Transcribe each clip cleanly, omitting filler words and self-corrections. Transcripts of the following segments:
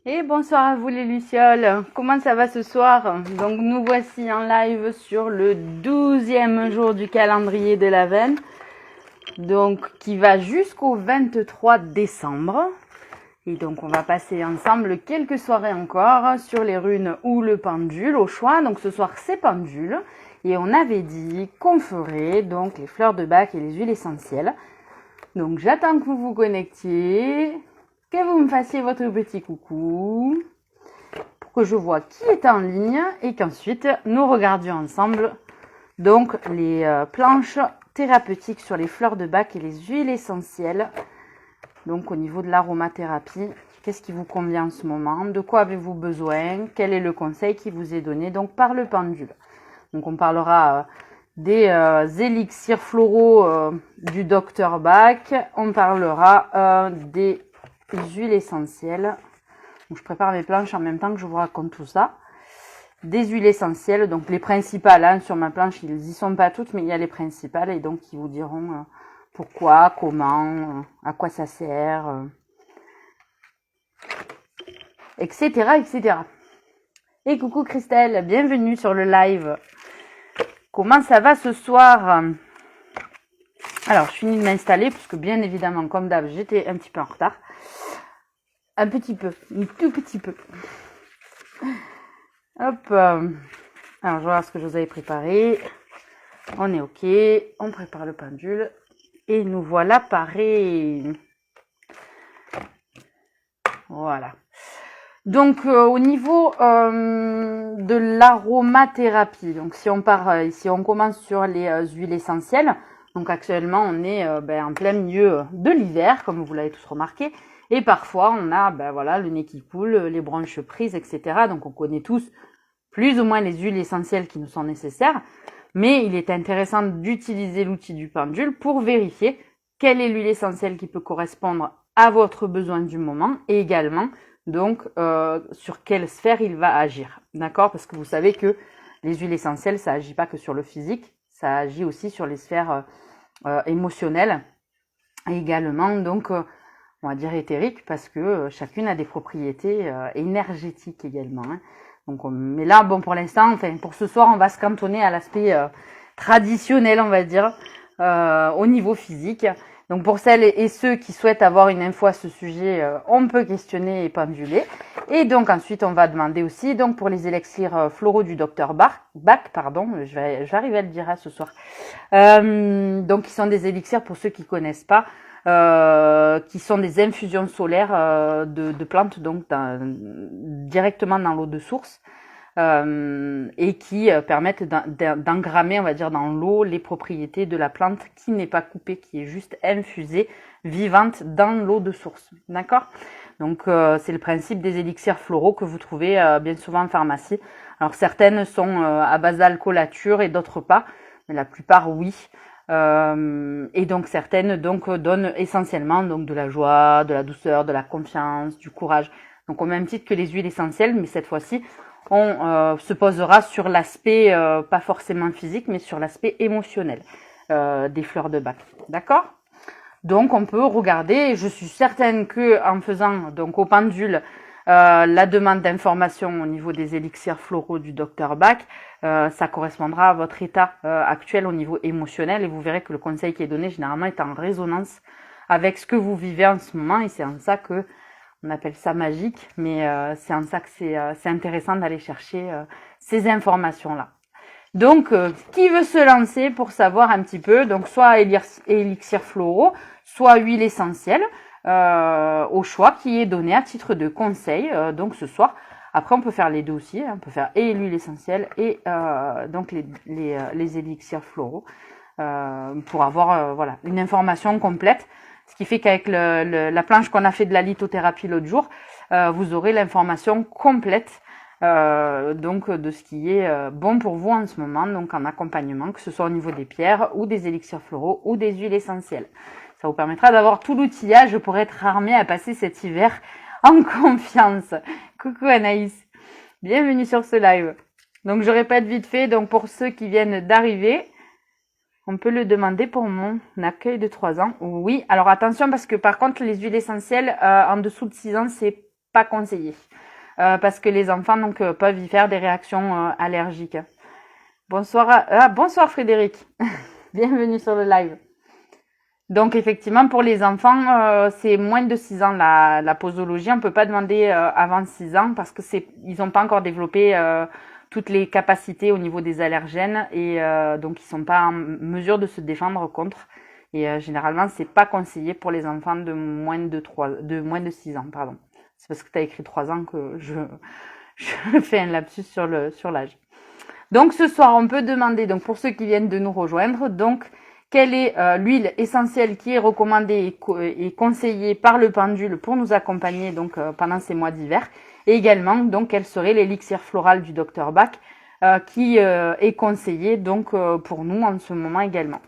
Et bonsoir à vous les Lucioles, comment ça va ce soir? Donc nous voici en live sur le 12e jour du calendrier de l'Avent, donc qui va jusqu'au 23 décembre. Et donc on va passer ensemble quelques soirées encore sur les runes ou le pendule au choix. Donc ce soir c'est pendule et on avait dit qu'on ferait donc les fleurs de bac et les huiles essentielles. Donc j'attends que vous vous connectiez, que vous me fassiez votre petit coucou, pour que je vois qui est en ligne et qu'ensuite nous regardions ensemble donc les planches thérapeutiques sur les fleurs de bac et les huiles essentielles. Donc au niveau de l'aromathérapie, qu'est-ce qui vous convient en ce moment? De quoi avez-vous besoin? Quel est le conseil qui vous est donné donc par le pendule? Donc on parlera des élixirs floraux du Dr Bach. On parlera des huiles essentielles. Donc, je prépare mes planches en même temps que je vous raconte tout ça. Des huiles essentielles, donc les principales. Hein, sur ma planche, ils y sont pas toutes, mais il y a les principales et donc ils vous diront pourquoi, comment, à quoi ça sert, etc., etc. Et coucou Christelle, bienvenue sur le live. Comment ça va ce soir? Alors, je finis de m'installer, puisque bien évidemment, comme d'hab, j'étais un petit peu en retard. Un petit peu, un tout petit peu. Hop. Alors, je vais voir ce que je vous avais préparé. On est OK. On prépare le pendule. Et nous voilà parés. Voilà. Donc, au niveau de l'aromathérapie, donc si on part ici, on commence sur les huiles essentielles. Donc, actuellement, on est en plein milieu de l'hiver, comme vous l'avez tous remarqué. Et parfois, on a le nez qui coule, les bronches prises, etc. Donc, on connaît tous plus ou moins les huiles essentielles qui nous sont nécessaires. Mais il est intéressant d'utiliser l'outil du pendule pour vérifier quelle est l'huile essentielle qui peut correspondre à votre besoin du moment et également donc sur quelle sphère il va agir. D'accord? Parce que vous savez que les huiles essentielles, ça agit pas que sur le physique, ça agit aussi sur les sphères émotionnelles et également donc on va dire éthériques parce que chacune a des propriétés énergétiques également. Hein. Donc, mais là, bon, pour l'instant, enfin, pour ce soir, on va se cantonner à l'aspect traditionnel, on va dire, au niveau physique. Donc, pour celles et ceux qui souhaitent avoir une info à ce sujet, on peut questionner et penduler. Et donc, ensuite, on va demander aussi, donc, pour les élixirs floraux du Dr Bach, je vais arriver à le dire ce soir. Donc, qui sont des élixirs pour ceux qui connaissent pas. Qui sont des infusions solaires de plantes donc directement dans l'eau de source et qui permettent d'engrammer, on va dire, dans l'eau les propriétés de la plante qui n'est pas coupée, qui est juste infusée, vivante dans l'eau de source. D'accord? Donc c'est le principe des élixirs floraux que vous trouvez bien souvent en pharmacie. Alors certaines sont à base d'alcoolature et d'autres pas, mais la plupart oui. Et donc certaines donnent essentiellement donc de la joie, de la douceur, de la confiance, du courage. Donc au même titre que les huiles essentielles, mais cette fois-ci on se posera sur l'aspect pas forcément physique, mais sur l'aspect émotionnel des fleurs de bac. D'accord? Donc on peut regarder. Je suis certaine que en faisant donc au pendule la demande d'information au niveau des élixirs floraux du Dr Bach, ça correspondra à votre état actuel au niveau émotionnel et vous verrez que le conseil qui est donné généralement est en résonance avec ce que vous vivez en ce moment et c'est en ça que on appelle ça magique, mais c'est en ça que c'est intéressant d'aller chercher ces informations-là. Donc, qui veut se lancer pour savoir un petit peu, donc soit élixir floraux, soit huile essentielle, au choix qui est donné à titre de conseil, donc ce soir. Après, on peut faire les deux aussi, hein, on peut faire et l'huile essentielle et donc les élixirs floraux pour avoir une information complète. Ce qui fait qu'avec la planche qu'on a fait de la lithothérapie l'autre jour, vous aurez l'information complète donc de ce qui est bon pour vous en ce moment, donc en accompagnement, que ce soit au niveau des pierres ou des élixirs floraux ou des huiles essentielles. Ça vous permettra d'avoir tout l'outillage pour être armé à passer cet hiver en confiance. Coucou Anaïs, bienvenue sur ce live. Donc je répète vite fait, donc pour ceux qui viennent d'arriver, on peut le demander pour mon accueil de 3 ans. Oui, alors attention parce que par contre les huiles essentielles en dessous de 6 ans, c'est pas conseillé. Parce que les enfants donc peuvent y faire des réactions allergiques. Bonsoir Frédéric. Bienvenue sur le live. Donc effectivement pour les enfants c'est moins de 6 ans la posologie, on peut pas demander avant 6 ans parce que ils n'ont pas encore développé toutes les capacités au niveau des allergènes et donc ils sont pas en mesure de se défendre contre. Et généralement c'est pas conseillé pour les enfants de moins de 6 ans, pardon. C'est parce que tu as écrit 3 ans que je fais un lapsus sur l'âge. Donc ce soir, on peut demander, donc pour ceux qui viennent de nous rejoindre, donc quelle est l'huile essentielle qui est recommandée et conseillée par le pendule pour nous accompagner donc pendant ces mois d'hiver, et également donc quel serait l'élixir floral du Dr Bach qui est conseillé donc pour nous en ce moment également.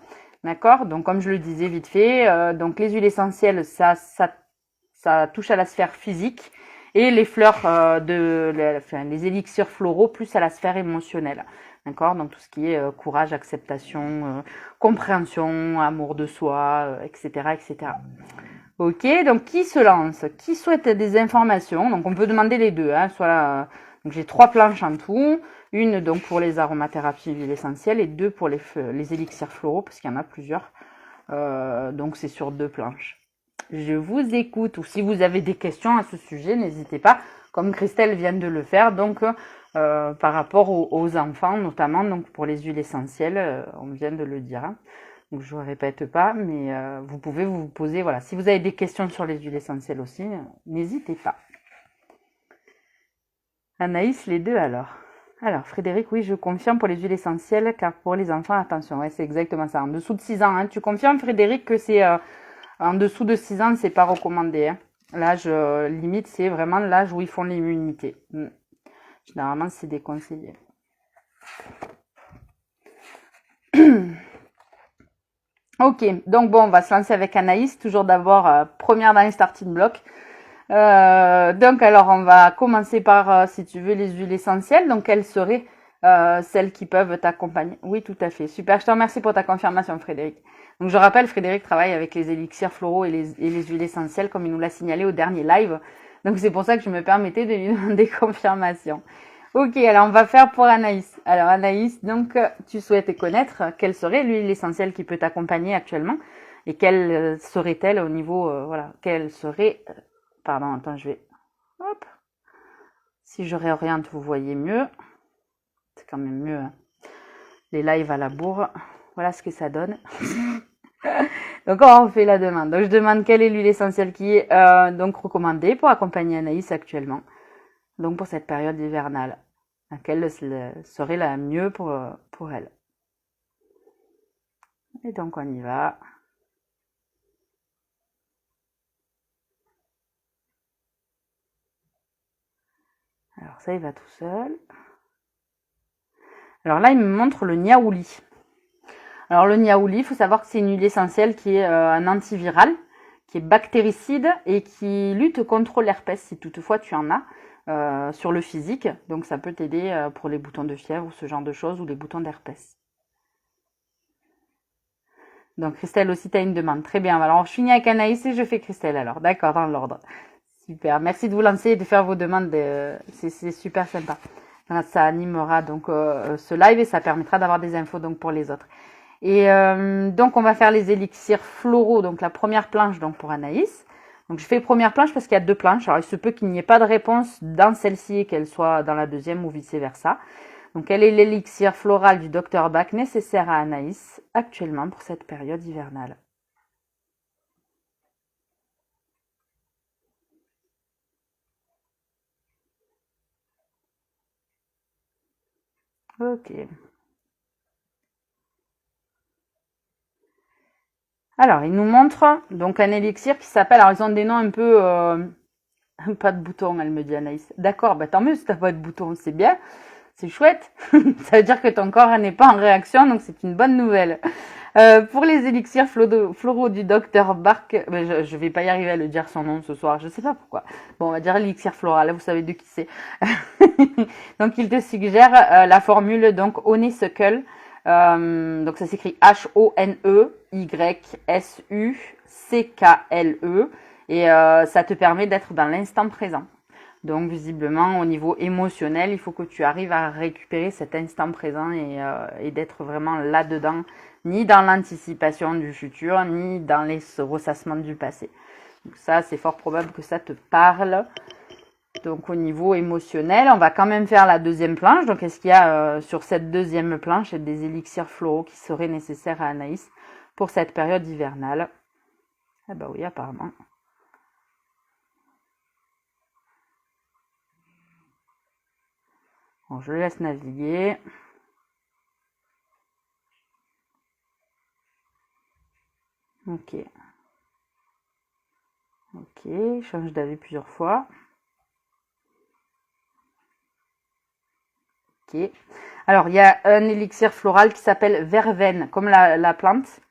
D'accord? Donc comme je le disais vite fait, donc les huiles essentielles ça touche à la sphère physique et les fleurs les élixirs floraux plus à la sphère émotionnelle. D'accord? Donc tout ce qui est courage, acceptation, compréhension, amour de soi, etc., etc. Ok, donc qui se lance? Qui souhaite des informations? Donc on peut demander les deux, hein, donc j'ai 3 planches en tout, une donc pour les aromathérapies huiles essentielles et 2 pour les élixirs floraux parce qu'il y en a plusieurs. Donc c'est sur 2 planches. Je vous écoute, ou si vous avez des questions à ce sujet, n'hésitez pas, comme Christelle vient de le faire, donc par rapport aux enfants, notamment donc pour les huiles essentielles, on vient de le dire. Hein. Donc je ne répète pas, mais vous pouvez vous poser, voilà, si vous avez des questions sur les huiles essentielles aussi, n'hésitez pas. Anaïs, les deux alors. Alors Frédéric, oui, je confirme pour les huiles essentielles, car pour les enfants, attention, ouais, c'est exactement ça, en dessous de 6 ans. Hein. Tu confirmes Frédéric que c'est... en dessous de 6 ans, c'est pas recommandé. Hein. L'âge limite, c'est vraiment l'âge où ils font l'immunité. Généralement, c'est déconseillé. Ok, donc bon, on va se lancer avec Anaïs. Toujours d'abord, première dans les starting blocks. Donc alors, on va commencer par, si tu veux, les huiles essentielles. Donc, quelles seraient celles qui peuvent t'accompagner? Oui, tout à fait. Super, je te remercie pour ta confirmation, Frédéric. Donc je rappelle, Frédéric travaille avec les élixirs floraux et les huiles essentielles, comme il nous l'a signalé au dernier live. Donc c'est pour ça que je me permettais de lui demander confirmation. Ok, alors on va faire pour Anaïs. Alors Anaïs, donc tu souhaites connaître quelle serait l'huile essentielle qui peut t'accompagner actuellement et quelle serait-elle au niveau, voilà, quelle serait... pardon, attends, je vais... Hop. Si je réoriente, vous voyez mieux. C'est quand même mieux. Hein. Les lives à la bourre. Voilà ce que ça donne. Donc on fait la demande. Donc je demande quelle est l'huile essentielle qui est donc recommandée pour accompagner Anaïs actuellement. Donc pour cette période hivernale. Laquelle serait la mieux pour elle. Et donc on y va. Alors ça il va tout seul. Alors là il me montre le niaouli. Alors le niaouli, il faut savoir que c'est une huile essentielle qui est un antiviral, qui est bactéricide et qui lutte contre l'herpès si toutefois tu en as sur le physique. Donc ça peut t'aider pour les boutons de fièvre ou ce genre de choses ou les boutons d'herpès. Donc Christelle aussi, tu as une demande. Très bien. Alors je finis avec Anaïs et je fais Christelle alors. D'accord, dans l'ordre. Super. Merci de vous lancer et de faire vos demandes. C'est super sympa. Ça animera donc ce live et ça permettra d'avoir des infos donc pour les autres. Et donc on va faire les élixirs floraux, donc la première planche donc pour Anaïs. Donc je fais première planche parce qu'il y a 2 planches. Alors il se peut qu'il n'y ait pas de réponse dans celle-ci et qu'elle soit dans la deuxième ou vice versa. Donc quel est l'élixir floral du Dr Bach nécessaire à Anaïs actuellement pour cette période hivernale? Ok. Alors, il nous montre donc un élixir qui s'appelle, alors ils ont des noms un peu, pas de bouton, elle me dit Anaïs. D'accord, bah tant mieux si t'as pas de bouton, c'est bien, c'est chouette. Ça veut dire que ton corps n'est pas en réaction, donc c'est une bonne nouvelle. Pour les élixirs floraux du Dr Bach, je vais pas y arriver à le dire son nom ce soir, je sais pas pourquoi. Bon, on va dire élixir floral, vous savez de qui c'est. Donc il te suggère la formule donc Honeysuckle. Donc ça s'écrit Honeysuckle et ça te permet d'être dans l'instant présent. Donc visiblement au niveau émotionnel, il faut que tu arrives à récupérer cet instant présent et d'être vraiment là-dedans, ni dans l'anticipation du futur, ni dans les ressassements du passé. Donc ça, c'est fort probable que ça te parle. Donc au niveau émotionnel, on va quand même faire la deuxième planche. Donc est-ce qu'il y a sur cette deuxième planche des élixirs floraux qui seraient nécessaires à Anaïs pour cette période hivernale? Eh ben oui, apparemment. Bon, je laisse naviguer. Ok. Ok, change d'avis plusieurs fois. Ok. Alors, il y a un élixir floral qui s'appelle verveine, comme la plante.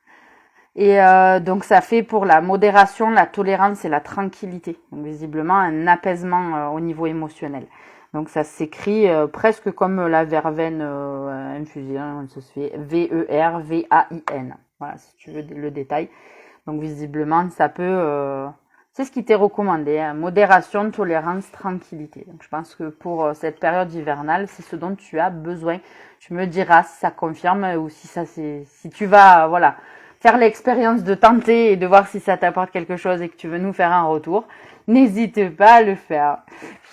Et donc, ça fait pour la modération, la tolérance et la tranquillité. Donc, visiblement, un apaisement au niveau émotionnel. Donc, ça s'écrit presque comme la verveine infusée. Hein, ça se fait V-E-R-V-A-I-N. Voilà, si tu veux le détail. Donc, visiblement, ça peut... c'est ce qui t'est recommandé, hein, modération, tolérance, tranquillité. Donc, je pense que pour cette période hivernale, c'est ce dont tu as besoin. Tu me diras si ça confirme ou si tu vas, voilà, faire l'expérience de tenter et de voir si ça t'apporte quelque chose et que tu veux nous faire un retour. N'hésite pas à le faire.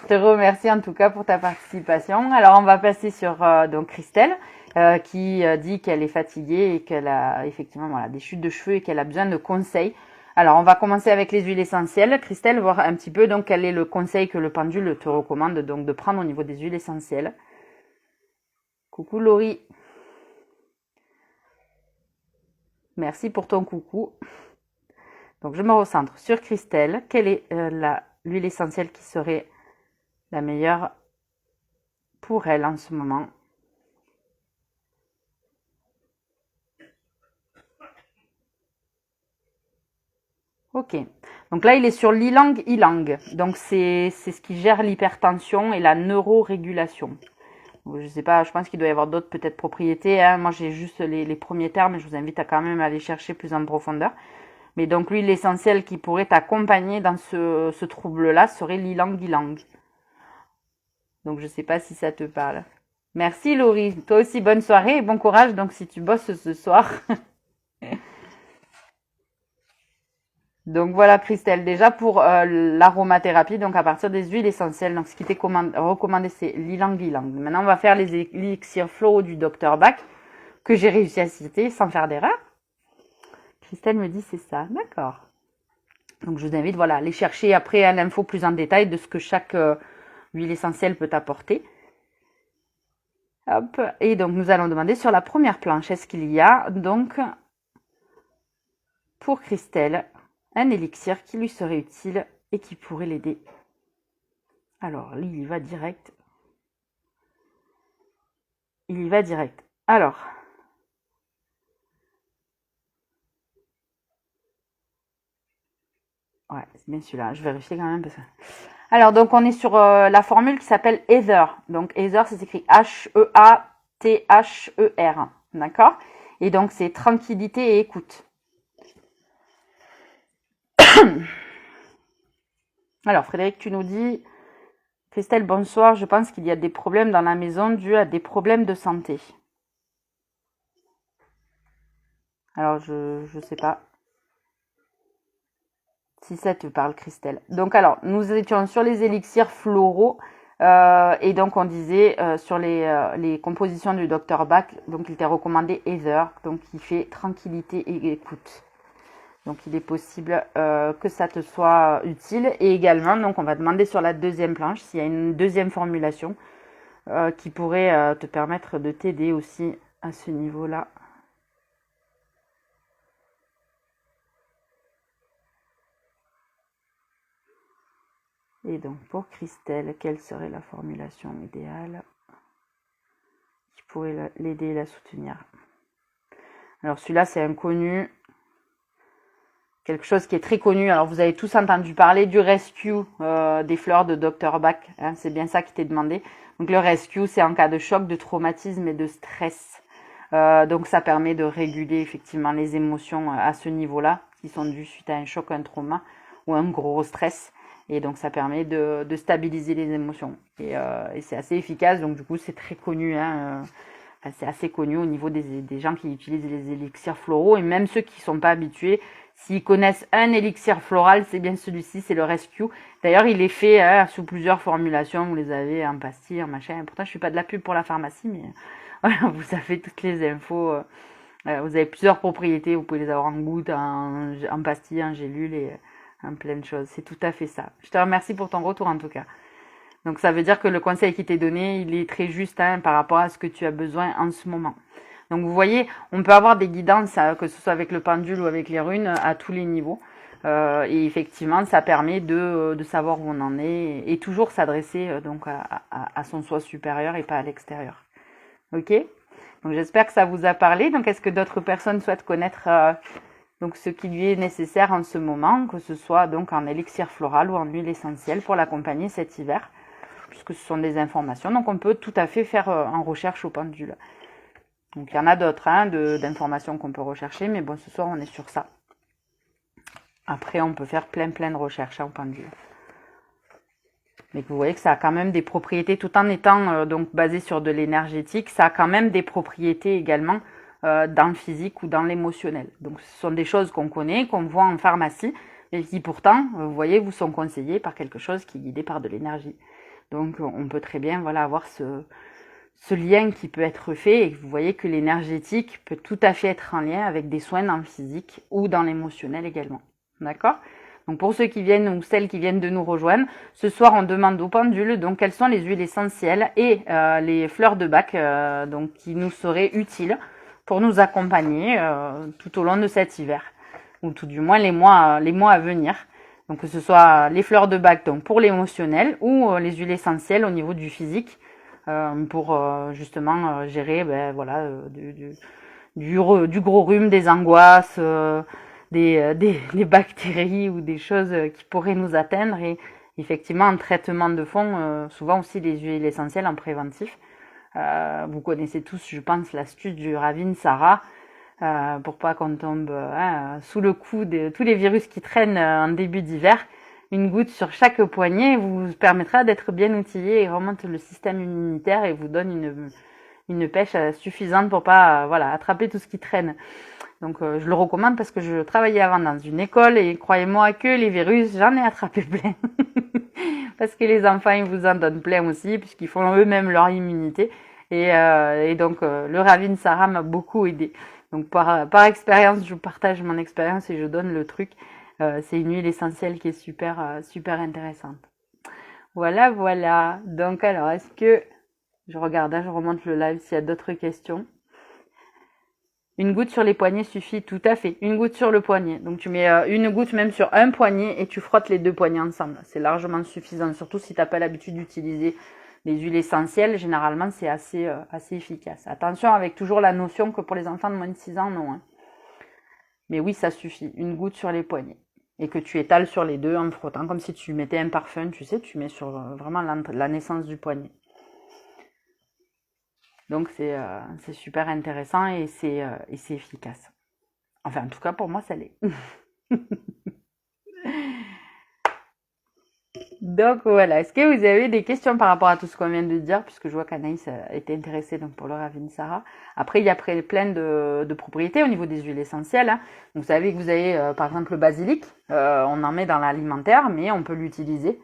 Je te remercie en tout cas pour ta participation. Alors, on va passer sur donc Christelle. Qui dit qu'elle est fatiguée et qu'elle a effectivement voilà, des chutes de cheveux et qu'elle a besoin de conseils. Alors, on va commencer avec les huiles essentielles. Christelle, voir un petit peu donc quel est le conseil que le pendule te recommande donc de prendre au niveau des huiles essentielles. Coucou Laurie. Merci pour ton coucou. Donc, je me recentre sur Christelle. Quelle est l'huile essentielle qui serait la meilleure pour elle en ce moment? Ok. Donc là, il est sur l'ilang ilang. Donc c'est ce qui gère l'hypertension et la neurorégulation. Je sais pas, je pense qu'il doit y avoir d'autres peut-être propriétés. Hein. Moi, j'ai juste les premiers termes et je vous invite à quand même aller chercher plus en profondeur. Mais donc l'huile essentielle qui pourrait t'accompagner dans ce trouble-là serait l'ilang ilang. Donc je sais pas si ça te parle. Merci Laurie. Toi aussi, bonne soirée et bon courage. Donc si tu bosses ce soir. Donc voilà Christelle, déjà pour l'aromathérapie, donc à partir des huiles essentielles, donc ce qui t'est recommandé c'est l'ilang ilang. Maintenant on va faire les élixirs floraux du Dr Bach, que j'ai réussi à citer sans faire d'erreur. Christelle me dit c'est ça, d'accord. Donc je vous invite voilà, à aller chercher après un info plus en détail de ce que chaque huile essentielle peut apporter. Hop, et donc nous allons demander sur la première planche, est-ce qu'il y a donc pour Christelle un élixir qui lui serait utile et qui pourrait l'aider. Alors, il y va direct. Il y va direct. Alors. Ouais, c'est bien celui-là. Je vérifie quand même parce que... Alors, donc, on est sur la formule qui s'appelle Ether. Donc, Ether, c'est écrit H-E-A-T-H-E-R. D'accord? Et donc, c'est tranquillité et écoute. Alors, Frédéric, tu nous dis... Christelle, bonsoir. Je pense qu'il y a des problèmes dans la maison dus à des problèmes de santé. Alors, je sais pas si ça te parle, Christelle. Donc, alors, nous étions sur les élixirs floraux. Et donc, on disait sur les compositions du Dr Bach, donc il t'a recommandé Ether, donc qui fait tranquillité et écoute. Donc, il est possible que ça te soit utile. Et également, donc, on va demander sur la deuxième planche s'il y a une deuxième formulation qui pourrait te permettre de t'aider aussi à ce niveau-là. Et donc, pour Christelle, quelle serait la formulation idéale qui pourrait l'aider et la soutenir? Alors, celui-là, c'est inconnu. Quelque chose qui est très connu. Alors, vous avez tous entendu parler du rescue des fleurs de Dr Bach. Hein, c'est bien ça qui t'est demandé. Donc, le rescue, c'est en cas de choc, de traumatisme et de stress. Donc, ça permet de réguler effectivement les émotions à ce niveau-là, qui sont dues suite à un choc, un trauma ou un gros stress. Et donc, ça permet de stabiliser les émotions. Et c'est assez efficace. Donc, du coup, c'est très connu. Hein, c'est assez connu au niveau des gens qui utilisent les élixirs floraux. Et même ceux qui ne sont pas habitués, s'ils connaissent un élixir floral, c'est bien celui-ci, c'est le Rescue. D'ailleurs, il est fait sous plusieurs formulations. Vous les avez en pastille, en machin. Pourtant, je ne fais pas de la pub pour la pharmacie, mais voilà, vous avez toutes les infos. Vous avez plusieurs propriétés. Vous pouvez les avoir en gouttes, en pastille, en gélule et en plein de choses. C'est tout à fait ça. Je te remercie pour ton retour en tout cas. Donc ça veut dire que le conseil qui t'est donné, il est très juste hein, par rapport à ce que tu as besoin en ce moment. Donc vous voyez, on peut avoir des guidances, que ce soit avec le pendule ou avec les runes, à tous les niveaux. Et effectivement, ça permet de savoir où on en est et toujours s'adresser donc à son soi supérieur et pas à l'extérieur. Ok ? Donc j'espère que ça vous a parlé. Donc est-ce que d'autres personnes souhaitent connaître donc ce qui lui est nécessaire en ce moment, que ce soit donc en élixir floral ou en huile essentielle pour l'accompagner cet hiver, puisque ce sont des informations. Donc on peut tout à fait faire en recherche au pendule. Donc il y en a d'autres hein, d'informations qu'on peut rechercher, mais bon ce soir on est sur ça. Après on peut faire plein de recherches au pendule. Mais vous voyez que ça a quand même des propriétés, tout en étant donc basé sur de l'énergétique, ça a quand même des propriétés également dans le physique ou dans l'émotionnel. Donc ce sont des choses qu'on connaît, qu'on voit en pharmacie, et qui pourtant, vous voyez, vous sont conseillées par quelque chose qui est guidé par de l'énergie. Donc on peut très bien voilà, avoir ce lien qui peut être fait, et vous voyez que l'énergétique peut tout à fait être en lien avec des soins dans le physique ou dans l'émotionnel également. D'accord ? Donc pour ceux qui viennent ou celles qui viennent de nous rejoindre, ce soir on demande au pendule donc quelles sont les huiles essentielles et les fleurs de bac donc qui nous seraient utiles pour nous accompagner tout au long de cet hiver, ou tout du moins les mois à venir. Donc que ce soit les fleurs de bac donc pour l'émotionnel ou les huiles essentielles au niveau du physique pour justement gérer voilà du gros rhume, des angoisses, des bactéries ou des choses qui pourraient nous atteindre. Et effectivement en traitement de fond, souvent aussi les huiles essentielles en préventif. Vous connaissez tous, je pense, l'astuce du Ravinsara pour pas qu'on tombe sous le coup de tous les virus qui traînent en début d'hiver. Une goutte sur chaque poignet vous permettra d'être bien outillé et remonte le système immunitaire et vous donne une pêche suffisante pour pas attraper tout ce qui traîne. Donc je le recommande parce que je travaillais avant dans une école et croyez-moi que les virus, j'en ai attrapé plein. Parce que les enfants, ils vous en donnent plein aussi puisqu'ils font eux-mêmes leur immunité. Et donc le Ravinsara m'a beaucoup aidé. Donc par expérience, je partage mon expérience et je donne le truc. C'est une huile essentielle qui est super intéressante. Voilà. Donc alors, est-ce que je regarde, je remonte le live s'il y a d'autres questions. Une goutte sur les poignets suffit, tout à fait. Une goutte sur le poignet. Donc tu mets une goutte même sur un poignet et tu frottes les deux poignets ensemble. C'est largement suffisant, surtout si tu n'as pas l'habitude d'utiliser les huiles essentielles. Généralement, c'est assez efficace. Attention avec toujours la notion que pour les enfants de moins de 6 ans, non. Hein. Mais oui, ça suffit. Une goutte sur les poignets. Et que tu étales sur les deux en frottant, comme si tu mettais un parfum, tu sais, tu mets sur vraiment la naissance du poignet. Donc c'est super intéressant et c'est efficace. Enfin, en tout cas, pour moi, ça l'est. Donc voilà, est-ce que vous avez des questions par rapport à tout ce qu'on vient de dire, puisque je vois qu'Anaïs était intéressée donc, pour le Ravinsara. Après, il y a plein de propriétés au niveau des huiles essentielles. Hein. Donc, vous savez que vous avez par exemple le basilic, on en met dans l'alimentaire, mais on peut l'utiliser.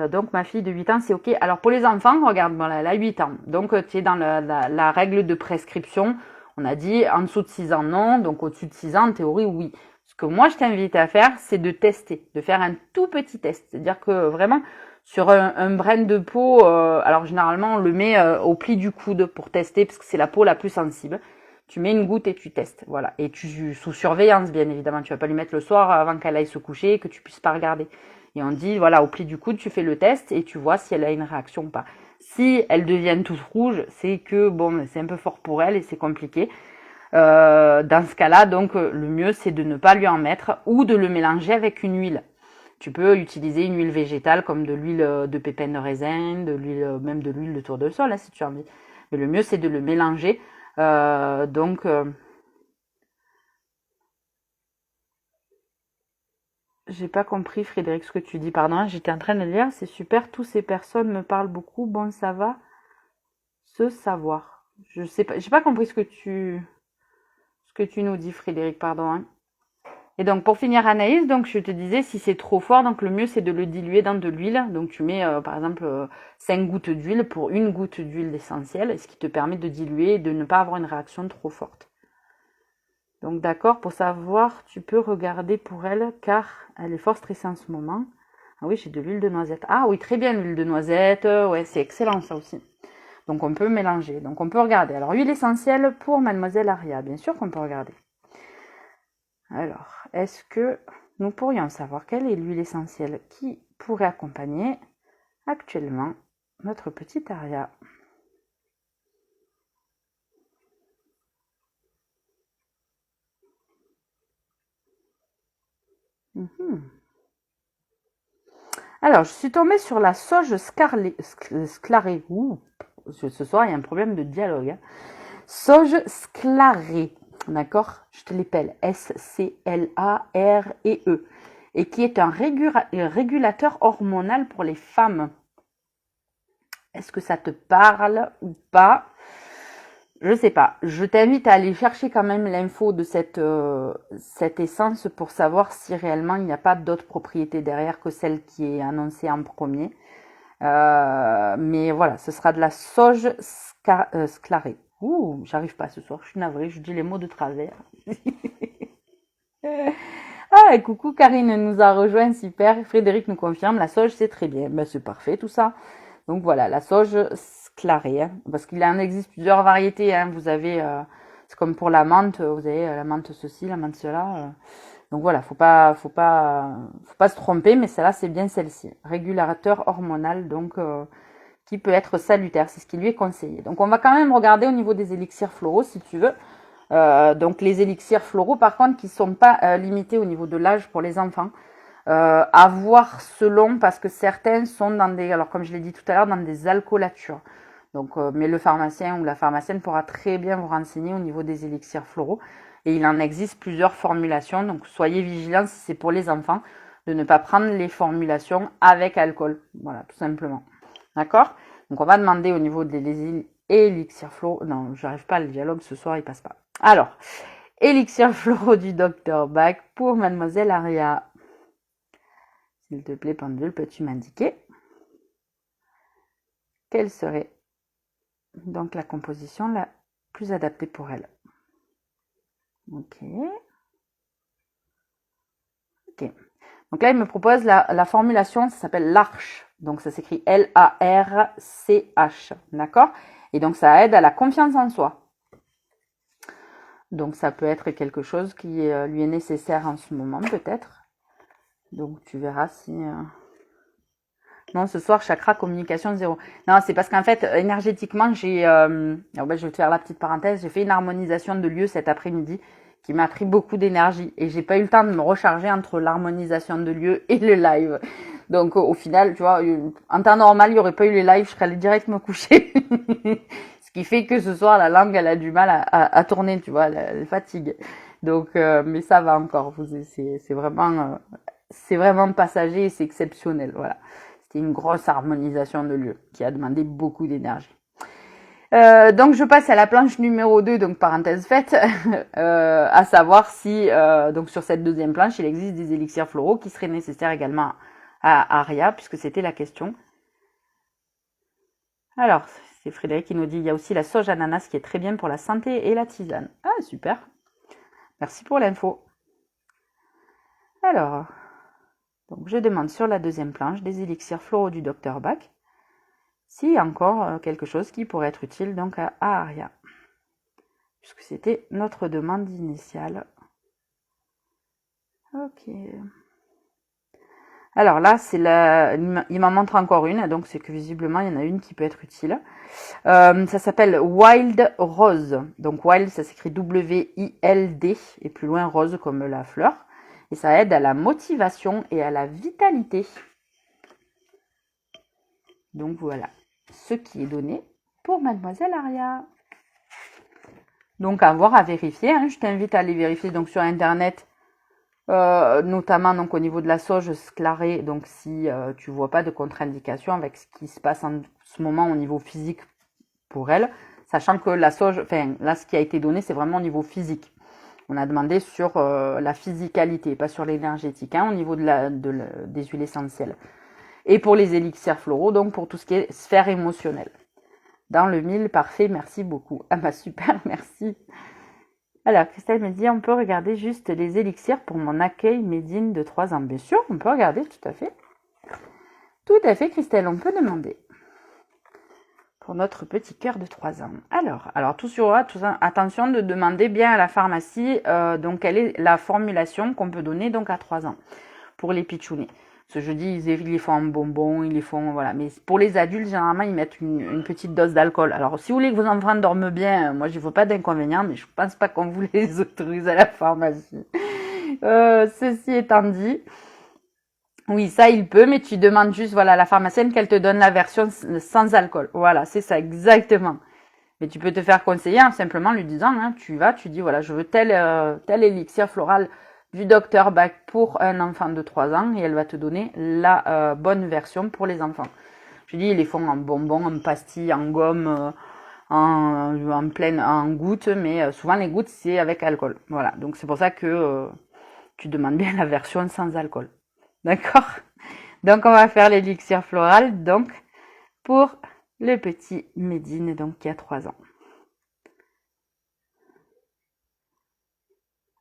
Donc ma fille de 8 ans, c'est ok. Alors pour les enfants, regarde, voilà, elle a 8 ans. Donc tu es dans la règle de prescription. On a dit en dessous de 6 ans, non. Donc au-dessus de 6 ans, en théorie, oui. Ce que moi, je t'invite à faire, c'est de tester, de faire un tout petit test. C'est-à-dire que vraiment, sur un brin de peau, alors généralement, on le met au pli du coude pour tester, parce que c'est la peau la plus sensible. Tu mets une goutte et tu testes, voilà. Et sous surveillance, bien évidemment. Tu vas pas lui mettre le soir avant qu'elle aille se coucher et que tu puisses pas regarder. Et on dit, voilà, au pli du coude, tu fais le test et tu vois si elle a une réaction ou pas. Si elle devient toute rouge, c'est que, bon, c'est un peu fort pour elle et c'est compliqué. Dans ce cas-là, donc, le mieux, c'est de ne pas lui en mettre ou de le mélanger avec une huile. Tu peux utiliser une huile végétale comme de l'huile de pépins de raisin, même de l'huile de tournesol, là, si tu as envie. Mais le mieux, c'est de le mélanger. J'ai pas compris, Frédéric, ce que tu dis. Pardon, hein, j'étais en train de lire. C'est super. Toutes ces personnes me parlent beaucoup. Bon, ça va se savoir. Je sais pas. J'ai pas compris ce que tu nous dis, Frédéric. Pardon. Hein. Et donc, pour finir, Anaïs, donc je te disais, si c'est trop fort, donc le mieux, c'est de le diluer dans de l'huile. Donc, tu mets, par exemple, 5 gouttes d'huile pour une goutte d'huile essentielle, ce qui te permet de diluer et de ne pas avoir une réaction trop forte. Donc, d'accord, pour savoir, tu peux regarder pour elle, car elle est fort stressée en ce moment. Ah oui, j'ai de l'huile de noisette. Ah oui, très bien, l'huile de noisette. Ouais, c'est excellent, ça aussi. Donc, on peut mélanger. Donc, on peut regarder. Alors, huile essentielle pour Mademoiselle Aria. Bien sûr qu'on peut regarder. Alors, est-ce que nous pourrions savoir quelle est l'huile essentielle qui pourrait accompagner actuellement notre petite Aria? Alors, je suis tombée sur la sauge sclarée. Ce soir, il y a un problème de dialogue. Hein. Sauge sclarée, d'accord? Je te l'appelle S-C-L-A-R-E-E. Et qui est un régulateur hormonal pour les femmes. Est-ce que ça te parle ou pas? Je sais pas. Je t'invite à aller chercher quand même l'info de cette essence pour savoir si réellement il n'y a pas d'autres propriétés derrière que celle qui est annoncée en premier. Mais voilà, ce sera de la sauge sclarée. Ouh, j'arrive pas ce soir, je suis navrée, je dis les mots de travers. Ah, coucou, Karine nous a rejoint, super. Frédéric nous confirme, la sauge c'est très bien. Ben, c'est parfait tout ça. Donc voilà, la sauge sclarée, hein, parce qu'il en existe plusieurs variétés. Hein. Vous avez, c'est comme pour la menthe, vous avez la menthe ceci, la menthe cela. Donc voilà, faut pas se tromper, mais celle-là c'est bien celle-ci, régulateur hormonal, donc qui peut être salutaire, c'est ce qui lui est conseillé. Donc on va quand même regarder au niveau des élixirs floraux, si tu veux. Donc les élixirs floraux, par contre, qui sont pas limités au niveau de l'âge pour les enfants. À voir selon, parce que certains sont dans des, alors comme je l'ai dit tout à l'heure, dans des alcoolatures. Donc, mais le pharmacien ou la pharmacienne pourra très bien vous renseigner au niveau des élixirs floraux. Et il en existe plusieurs formulations, donc soyez vigilants si c'est pour les enfants, de ne pas prendre les formulations avec alcool. Voilà, tout simplement. D'accord? Donc on va demander au niveau des élixirs floraux. Non, j'arrive pas, le dialogue ce soir, il passe pas. Alors, élixirs floraux du Dr Bach pour Mademoiselle Aria. S'il te plaît, pendule, peux-tu m'indiquer quelle serait donc la composition la plus adaptée pour elle? Ok. Ok. Donc là, il me propose la formulation, ça s'appelle l'Arche. Donc ça s'écrit L-A-R-C-H. D'accord? Et donc ça aide à la confiance en soi. Donc ça peut être quelque chose qui lui est nécessaire en ce moment, peut-être. Donc tu verras si... Non, ce soir, chakra communication 0. Non, c'est parce qu'en fait, énergétiquement, j'ai... je vais te faire la petite parenthèse. J'ai fait une harmonisation de lieu cet après-midi qui m'a pris beaucoup d'énergie. Et j'ai pas eu le temps de me recharger entre l'harmonisation de lieu et le live. Donc, au final, tu vois, en temps normal, il n'y aurait pas eu les lives, je serais allée direct me coucher. Ce qui fait que ce soir, la langue, elle a du mal à tourner, tu vois, elle fatigue. Donc, mais ça va encore. C'est vraiment passager et c'est exceptionnel, voilà. C'était une grosse harmonisation de lieu qui a demandé beaucoup d'énergie. Donc je passe à la planche numéro 2, donc parenthèse faite, à savoir si donc sur cette deuxième planche, il existe des élixirs floraux qui seraient nécessaires également à Aria, puisque c'était la question. Alors, c'est Frédéric qui nous dit, il y a aussi la sauge ananas qui est très bien pour la santé et la tisane. Ah, super. Merci pour l'info. Alors, donc je demande sur la deuxième planche des élixirs floraux du Dr Bach. S'il y a encore quelque chose qui pourrait être utile donc à Aria. Puisque c'était notre demande initiale. Ok. Alors là, il m'en montre encore une, donc c'est que visiblement il y en a une qui peut être utile. Ça s'appelle Wild Rose. Donc Wild, ça s'écrit W-I-L-D, et plus loin rose comme la fleur. Et ça aide à la motivation et à la vitalité. Donc voilà ce qui est donné pour Mademoiselle Aria. Donc à voir, à vérifier. Hein. Je t'invite à aller vérifier donc sur internet notamment donc au niveau de la sauge sclarée, donc si tu vois pas de contre-indication avec ce qui se passe en ce moment au niveau physique pour elle, sachant que la sauge, enfin là ce qui a été donné c'est vraiment au niveau physique. On a demandé sur la physicalité, pas sur l'énergétique, hein, au niveau des huiles essentielles. Et pour les élixirs floraux, donc pour tout ce qui est sphère émotionnelle. Dans le 1000, parfait, merci beaucoup. Ah bah super, merci. Alors, Christelle me dit, on peut regarder juste les élixirs pour mon accueil Médine de 3 ans. Bien sûr, on peut regarder, tout à fait. Tout à fait, Christelle, on peut demander. Pour notre petit cœur de 3 ans. Alors tout sur attention de demander bien à la pharmacie, donc quelle est la formulation qu'on peut donner donc à 3 ans pour les pitchounets. Ce jeudi, ils les font en bonbons, ils les font, voilà. Mais pour les adultes, généralement, ils mettent une petite dose d'alcool. Alors, si vous voulez que vos enfants dorment bien, moi, je ne vois pas d'inconvénient, mais je pense pas qu'on vous les autorise à la pharmacie. Ceci étant dit, oui, ça, il peut, mais tu demandes juste, voilà, à la pharmacienne qu'elle te donne la version sans alcool. Voilà, c'est ça, exactement. Mais tu peux te faire conseiller en simplement lui disant, hein, tu dis, voilà, je veux tel élixir floral du Dr Bach pour un enfant de 3 ans et elle va te donner la bonne version pour les enfants. Je dis, ils les font en bonbons, en pastilles, en gomme, en gouttes, mais souvent les gouttes c'est avec alcool. Voilà, donc c'est pour ça que tu demandes bien la version sans alcool. D'accord? Donc on va faire l'élixir floral donc pour le petit Médine donc qui a 3 ans.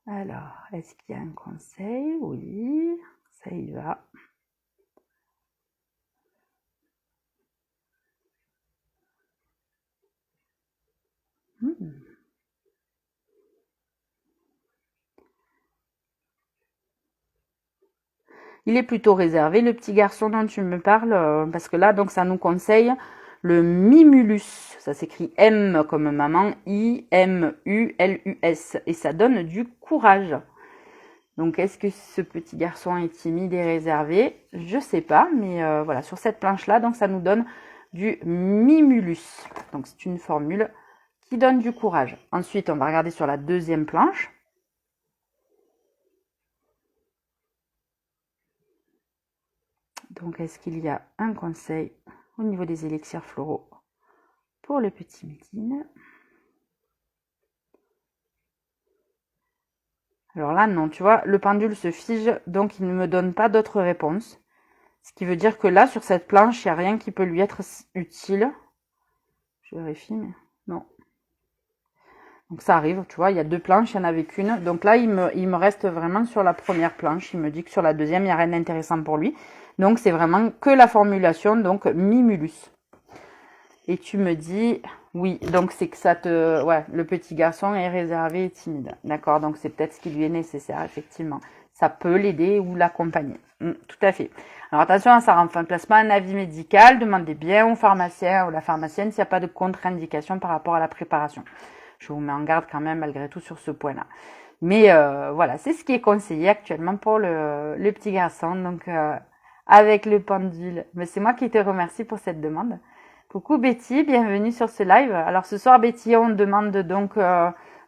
Alors, est-ce qu'il y a un conseil? Oui, ça y va. Il est plutôt réservé, le petit garçon dont tu me parles, parce que là, donc, ça nous conseille le Mimulus. Ça s'écrit M comme maman, I-M-U-L-U-S. Et ça donne du courage. Donc, est-ce que ce petit garçon est timide et réservé? Je sais pas, mais voilà, sur cette planche-là, donc, ça nous donne du Mimulus. Donc, c'est une formule qui donne du courage. Ensuite, on va regarder sur la deuxième planche. Donc, est-ce qu'il y a un conseil au niveau des élixirs floraux pour le petit Médine? Alors là, non, tu vois, le pendule se fige, donc il ne me donne pas d'autres réponses. Ce qui veut dire que là, sur cette planche, il n'y a rien qui peut lui être utile. Je vérifie, mais non. Donc ça arrive, tu vois, il y a 2 planches, il n'y en avait qu'une. Donc là, il me reste vraiment sur la première planche. Il me dit que sur la deuxième, il n'y a rien d'intéressant pour lui. Donc c'est vraiment que la formulation, donc Mimulus. Et tu me dis, oui, donc c'est que ça te... Ouais, le petit garçon est réservé et timide. D'accord, donc c'est peut-être ce qui lui est nécessaire, effectivement. Ça peut l'aider ou l'accompagner. Tout à fait. Alors attention, ça remplace pas un avis médical. Demandez bien au pharmacien ou la pharmacienne s'il n'y a pas de contre-indication par rapport à la préparation. Je vous mets en garde quand même malgré tout sur ce point-là. Mais voilà, c'est ce qui est conseillé actuellement pour le petit garçon. Donc avec le pendule. Mais c'est moi qui te remercie pour cette demande. Coucou Betty, bienvenue sur ce live. Alors ce soir Betty, on demande donc,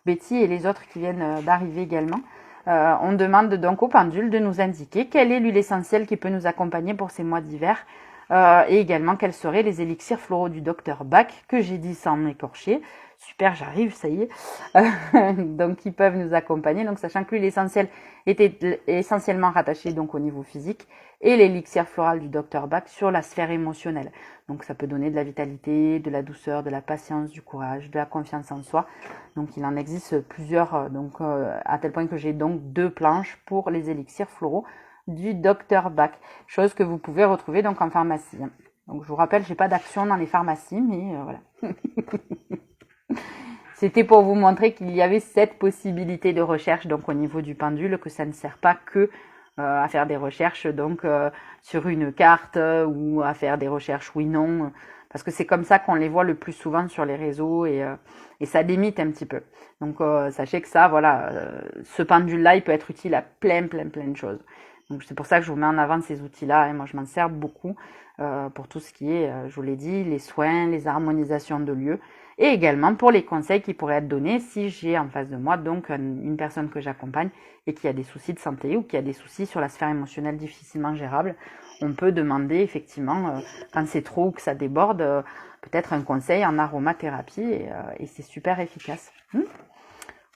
Betty et les autres qui viennent d'arriver également, on demande donc au pendule de nous indiquer quelle est l'huile essentielle qui peut nous accompagner pour ces mois d'hiver et également quels seraient les élixirs floraux du Dr Bach que j'ai dit sans m'écorcher. Super, j'arrive, ça y est. Donc ils peuvent nous accompagner. Donc sachant que l'huile essentielle était essentiellement rattachée donc au niveau physique et l'élixir floral du Dr Bach sur la sphère émotionnelle. Donc ça peut donner de la vitalité, de la douceur, de la patience, du courage, de la confiance en soi. Donc il en existe plusieurs, donc à tel point que j'ai donc 2 planches pour les élixirs floraux du Dr Bach, chose que vous pouvez retrouver donc en pharmacie. Donc je vous rappelle, j'ai pas d'action dans les pharmacies, mais voilà. C'était pour vous montrer qu'il y avait cette possibilité de recherche donc au niveau du pendule, que ça ne sert pas que à faire des recherches donc sur une carte ou à faire des recherches oui/non, parce que c'est comme ça qu'on les voit le plus souvent sur les réseaux et ça limite un petit peu. Donc sachez que ça, voilà, ce pendule-là, il peut être utile à plein de choses. Donc c'est pour ça que je vous mets en avant ces outils-là. Et moi, je m'en sers beaucoup pour tout ce qui est, je vous l'ai dit, les soins, les harmonisations de lieux. Et également pour les conseils qui pourraient être donnés si j'ai en face de moi donc une personne que j'accompagne et qui a des soucis de santé ou qui a des soucis sur la sphère émotionnelle difficilement gérable. On peut demander effectivement, quand c'est trop ou que ça déborde, peut-être un conseil en aromathérapie et c'est super efficace.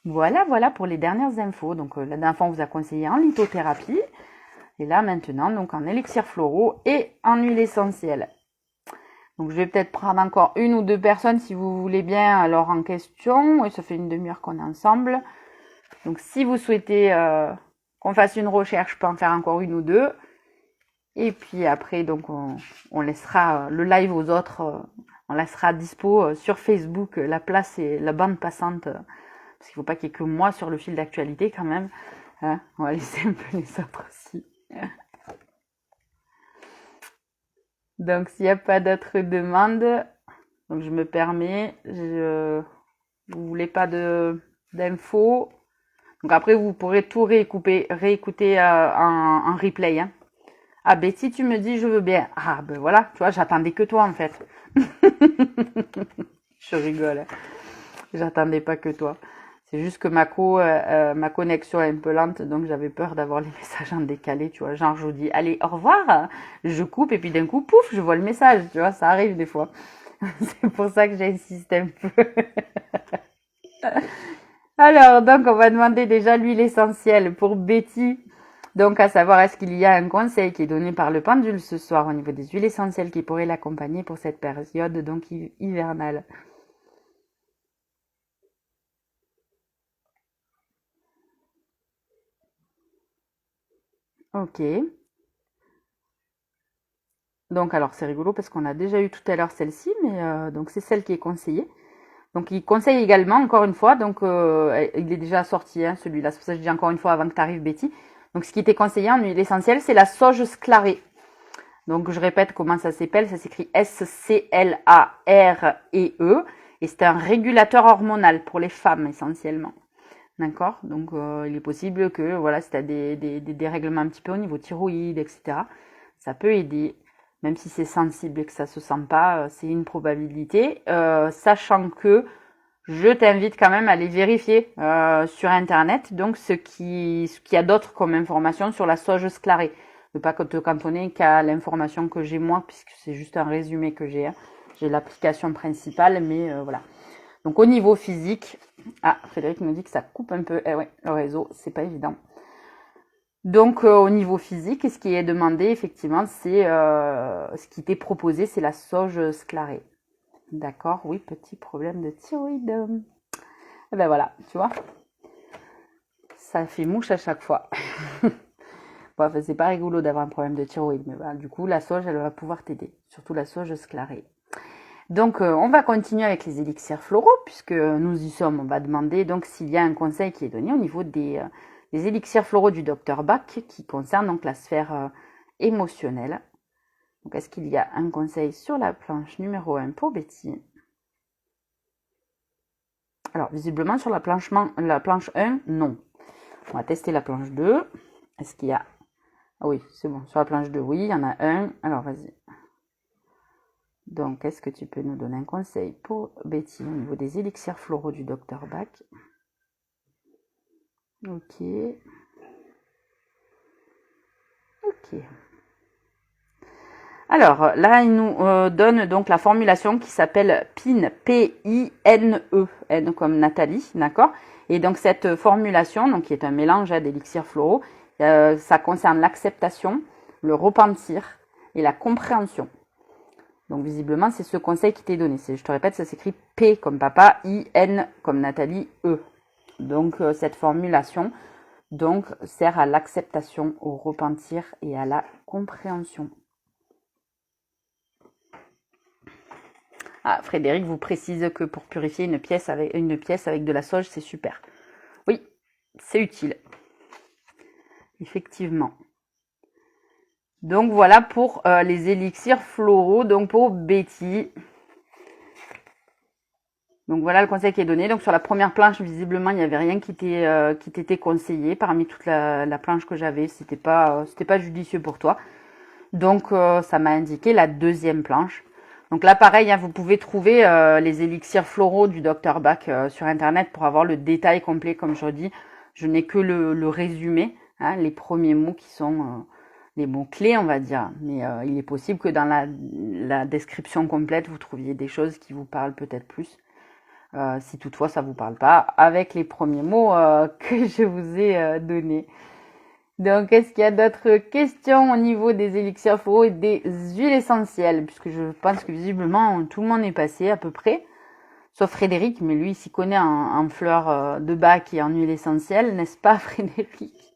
Voilà pour les dernières infos. Donc la dernière fois, on vous a conseillé en lithothérapie. Et là, maintenant, donc en élixirs floraux et en huile essentielle. Donc je vais peut-être prendre encore une ou deux personnes si vous voulez bien alors en question. Et ça fait une demi-heure qu'on est ensemble. Donc si vous souhaitez qu'on fasse une recherche, je peux en faire encore une ou deux. Et puis après, donc on laissera le live aux autres. On laissera dispo sur Facebook la place et la bande passante. Parce qu'il ne faut pas qu'il y ait que moi sur le fil d'actualité quand même. Hein, on va laisser un peu les autres aussi. Donc s'il n'y a pas d'autres demandes, donc je me permets, vous voulez pas d'infos. Donc après vous pourrez tout réécouter en replay. Hein. Ah Betty, tu me dis je veux bien. Ah ben voilà, tu vois, j'attendais que toi en fait. Je rigole. J'attendais pas que toi. C'est juste que ma connexion est un peu lente, donc j'avais peur d'avoir les messages en décalé, tu vois. Genre, je vous dis, allez, au revoir, je coupe, et puis d'un coup, pouf, je vois le message, tu vois, ça arrive des fois. C'est pour ça que j'insiste un peu. Alors, donc, on va demander déjà l'huile essentielle pour Betty. Donc, à savoir, est-ce qu'il y a un conseil qui est donné par le pendule ce soir au niveau des huiles essentielles qui pourraient l'accompagner pour cette période, donc, hivernale? Ok. Donc alors c'est rigolo parce qu'on a déjà eu tout à l'heure celle-ci, mais donc c'est celle qui est conseillée. Donc il conseille également, encore une fois, donc il est déjà sorti hein, celui-là, c'est pour ça que je dis encore une fois avant que tu arrives Betty. Donc ce qui était conseillé en huile essentielle, c'est la sauge sclarée. Donc je répète comment ça s'appelle, ça s'écrit S-C-L-A-R-E-E et c'est un régulateur hormonal pour les femmes essentiellement. D'accord. Donc il est possible que voilà, si tu as des dérèglements un petit peu au niveau thyroïde, etc., ça peut aider. Même si c'est sensible et que ça se sent pas, c'est une probabilité. Sachant que je t'invite quand même à aller vérifier sur internet donc ce qu'il y a d'autre comme information sur la sauge sclarée. Ne pas te cantonner qu'à l'information que j'ai moi, puisque c'est juste un résumé que j'ai. Hein. J'ai l'application principale, mais voilà. Donc au niveau physique, ah Frédéric me dit que ça coupe un peu. Eh ouais, le réseau, c'est pas évident. Donc au niveau physique, ce qui est demandé effectivement, c'est ce qui t'est proposé, c'est la sauge sclarée. D'accord, oui, petit problème de thyroïde. Et ben voilà, tu vois, ça fait mouche à chaque fois. Bon, enfin, c'est pas rigolo d'avoir un problème de thyroïde, mais voilà, du coup, la sauge, elle va pouvoir t'aider, surtout la sauge sclarée. Donc, on va continuer avec les élixirs floraux, puisque nous y sommes. On va demander donc s'il y a un conseil qui est donné au niveau des élixirs floraux du Dr Bach, qui concerne donc la sphère émotionnelle. Donc, est-ce qu'il y a un conseil sur la planche numéro 1 pour Betty? Alors, visiblement, sur la planche 1, non. On va tester la planche 2. Est-ce qu'il y a... Ah oui, c'est bon. Sur la planche 2, oui, il y en a un. Alors, vas-y. Donc, est-ce que tu peux nous donner un conseil pour Betty au niveau des élixirs floraux du Dr Bach? Ok. Ok. Alors, là, il nous donne donc la formulation qui s'appelle PINE, P-I-N-E, N comme Nathalie, d'accord? Et donc, cette formulation, donc, qui est un mélange d'élixirs floraux, ça concerne l'acceptation, le repentir et la compréhension. Donc, visiblement, c'est ce conseil qui t'est donné. Je te répète, ça s'écrit P comme papa, I-N comme Nathalie, E. Donc, cette formulation donc, sert à l'acceptation, au repentir et à la compréhension. Ah, Frédéric vous précise que pour purifier une pièce avec de la sauge, c'est super. Oui, c'est utile. Effectivement. Donc voilà pour les élixirs floraux, donc pour Betty. Donc voilà le conseil qui est donné. Donc sur la première planche, visiblement, il n'y avait rien qui t'était conseillé. Parmi toute la planche que j'avais, c'était pas judicieux pour toi. Donc ça m'a indiqué la deuxième planche. Donc là pareil, hein, vous pouvez trouver les élixirs floraux du Dr Bach sur internet pour avoir le détail complet. Comme je dis, je n'ai que le résumé, hein, les premiers mots qui sont les mots clés, on va dire. Mais il est possible que dans la description complète, vous trouviez des choses qui vous parlent peut-être plus. Si toutefois ça vous parle pas, avec les premiers mots que je vous ai donnés. Donc, est-ce qu'il y a d'autres questions au niveau des élixirs floraux et des huiles essentielles? Puisque je pense que visiblement, tout le monde est passé à peu près. Sauf Frédéric, mais lui, il s'y connaît en fleurs de bac et en huile essentielle, n'est-ce pas Frédéric?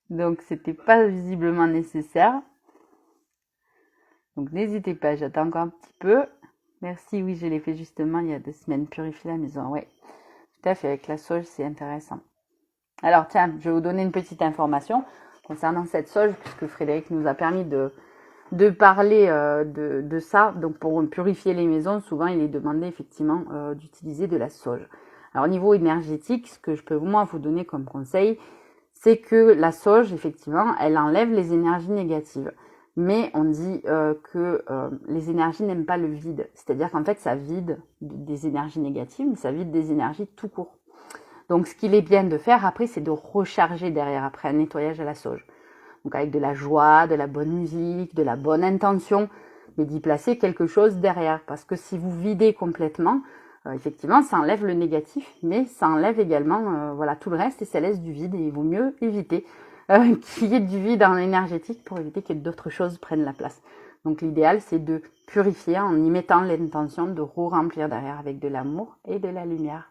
Donc, c'était pas visiblement nécessaire. Donc, n'hésitez pas, j'attends encore un petit peu. Merci, oui, je l'ai fait justement il y a 2 semaines, purifier la maison, ouais. Tout à fait, avec la sauge, c'est intéressant. Alors tiens, je vais vous donner une petite information concernant cette sauge, puisque Frédéric nous a permis de parler de ça. Donc pour purifier les maisons, souvent il est demandé effectivement d'utiliser de la sauge. Alors au niveau énergétique, ce que je peux moi vous donner comme conseil, c'est que la sauge, effectivement, elle enlève les énergies négatives. Mais on dit que les énergies n'aiment pas le vide. C'est-à-dire qu'en fait, ça vide des énergies négatives, mais ça vide des énergies tout court. Donc, ce qu'il est bien de faire après, c'est de recharger derrière, après un nettoyage à la sauge. Donc, avec de la joie, de la bonne musique, de la bonne intention, mais d'y placer quelque chose derrière. Parce que si vous videz complètement, effectivement, ça enlève le négatif, mais ça enlève également voilà, tout le reste et ça laisse du vide. Et il vaut mieux éviter qu'il y ait du vide en énergétique pour éviter que d'autres choses prennent la place. Donc, l'idéal, c'est de purifier en y mettant l'intention de re-remplir derrière avec de l'amour et de la lumière.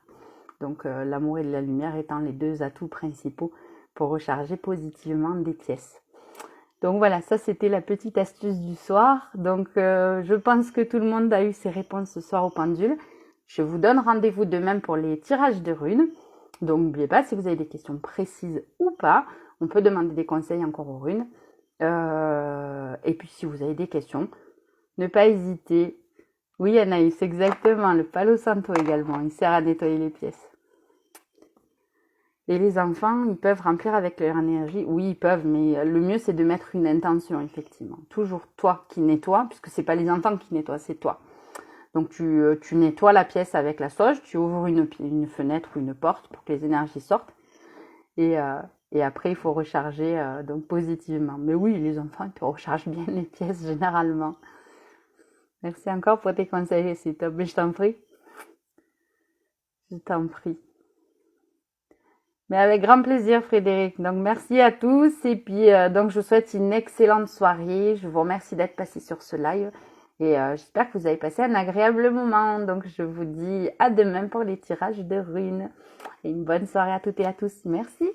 Donc l'amour et la lumière étant les 2 atouts principaux pour recharger positivement des pièces. Donc voilà, ça c'était la petite astuce du soir. Donc je pense que tout le monde a eu ses réponses ce soir au pendule. Je vous donne rendez-vous demain pour les tirages de runes. Donc n'oubliez pas, si vous avez des questions précises ou pas, on peut demander des conseils encore aux runes. Et puis si vous avez des questions, ne pas hésiter. Oui Anaïs, exactement, le Palo Santo également, il sert à nettoyer les pièces. Et les enfants, ils peuvent remplir avec leur énergie. Oui, ils peuvent, mais le mieux, c'est de mettre une intention, effectivement. Toujours toi qui nettoies, puisque c'est pas les enfants qui nettoient, c'est toi. Donc, tu nettoies la pièce avec la sauge, tu ouvres une fenêtre ou une porte pour que les énergies sortent. Et après, il faut recharger donc positivement. Mais oui, les enfants, ils te rechargent bien les pièces, généralement. Merci encore pour tes conseils, c'est top. Mais je t'en prie. Je t'en prie. Mais avec grand plaisir, Frédéric. Donc, merci à tous. Et puis, donc, je vous souhaite une excellente soirée. Je vous remercie d'être passé sur ce live. Et j'espère que vous avez passé un agréable moment. Donc, je vous dis à demain pour les tirages de runes. Et une bonne soirée à toutes et à tous. Merci.